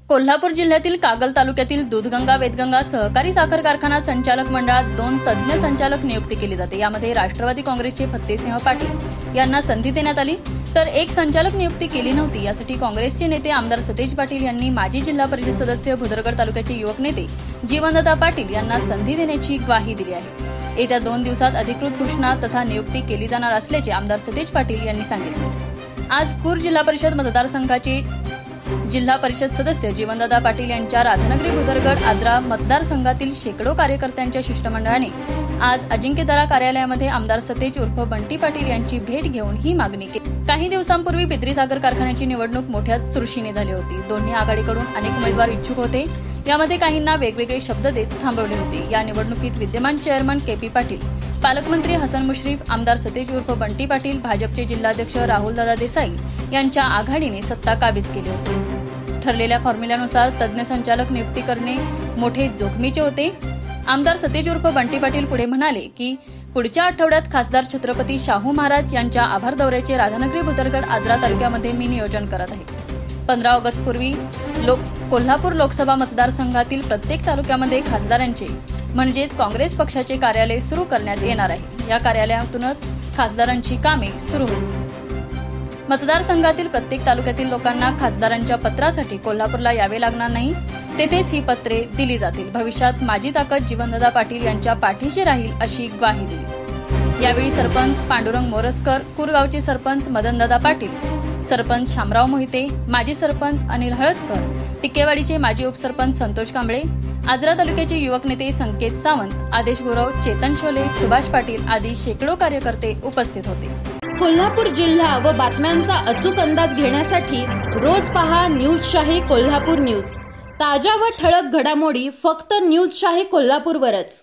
कोल्हापूर जिल्ह्यातील कागल तालुक्यातील दूधगंगा वेदगंगा सहकारी साखर कारखाना संचालक मंडळात 2 तज्ज्ञ संचालक नियुक्ती केली जाते। यामध्ये राष्ट्रवादी काँग्रेसचे फत्तेसिंह पाटील यांना संधी देण्यात आली, तर एक संचालक नियुक्ती केली नव्हती। यासाठी काँग्रेसचे नेते आमदार सतेज पाटील यांनी माजी जिल्हा परिषद सदस्य भुदरगड तालुक्याचे युवक नेते जीवनदाता पाटील यांना संधी देण्याची ग्वाही दिली आहे। येत्या 2 दिवसात अधिकृत घोषणा तथा नियुक्ती केली जाणार असल्याचे आमदार सतेज पाटील यांनी सांगितले। आज कूर जिल्हा परिषद मतदारसंघाचे जिल्हा परिषद सदस्य जीवनदाता पाटील यांच्या राधानगरी भुदरगड आजरा मतदारसंघातील शेकडो कार्यकर्त्यांच्या शिष्टमंडळाने आज अजिंक्यतारा कार्यालयामध्ये आमदार सतेज उर्फ बंटी पाटील यांची भेट घेऊन ही मागणी केली। काही दिवसांपूर्वी पिंपरी साखर कारखान्याची निवडणूक मोठ्या चुरशीने झाली होती। दोन्ही आघाडीकडून अनेक उमेदवार इच्छुक होते। यामध्ये काहींना वेगवेगळे शब्द देत थांबवले होते। या निवडणुकीत विद्यमान चेअरमन के.पी. पाटील, पालकमंत्री हसन मुश्रीफ, आमदार सतेज उर्फ बंटी पाटील, भाजपचे जिल्हाध्यक्ष राहुलदादा देसाई यांच्या आघाडीने सत्ता काबीज केली होती। ठरलेल्या फॉर्म्युल्यानुसार तज्ज्ञ संचालक नियुक्ती करणे मोठे जोखमीचे होते। आमदार सतेज उर्फ बंटी पाटील पुढे म्हणाले की पुढच्या आठवड्यात खासदार छत्रपती शाहू महाराज यांच्या आभार दौऱ्याचे राधानगरी भुदरगड आजरा तालुक्यामध्ये मी नियोजन करत आहे। 15 ऑगस्ट पूर्वी कोल्हापूर लोकसभा मतदारसंघातील प्रत्येक तालुक्यामध्ये खासदारांचे म्हणजेच काँग्रेस पक्षाचे कार्यालय सुरू करण्यात येणार आहे। या कार्यालयातूनच खासदारांची कामे सुरू होईल। मतदारसंघातील प्रत्येक तालुक्यातील लोकांना खासदारांच्या पत्रासाठी कोल्हापूरला यावे लागणार नाही, तेथेच ही पत्रे दिली जातील। भविष्यात माझी ताकद जीवनदाता पाटील यांच्या पाठीशी राहील अशी ग्वाही दिली। यावेळी सरपंच पांडुरंग मोरसकर, कुरगावचे सरपंच मदनदादा पाटील, सरपंच शामराव मोहिते, माजी सरपंच अनिल हळदकर, टिकेवाडीचे माजी उपसरपंच संतोष कांबळे, आजरा तालुक्याचे युवक नेते संकेत सावंत, आदेश गुरव, चेतन शोले, सुभाष पाटील आदी शेकडो कार्यकर्ते उपस्थित होते। कोल्हापूर जिल्हा व बातम्यांचा अचूक अंदाज घेण्यासाठी रोज पहा न्यूजशाही कोल्हापूर न्यूज। ताज्या व ठळक घडामोडी फक्त न्यूजशाही कोल्हापूरवरच।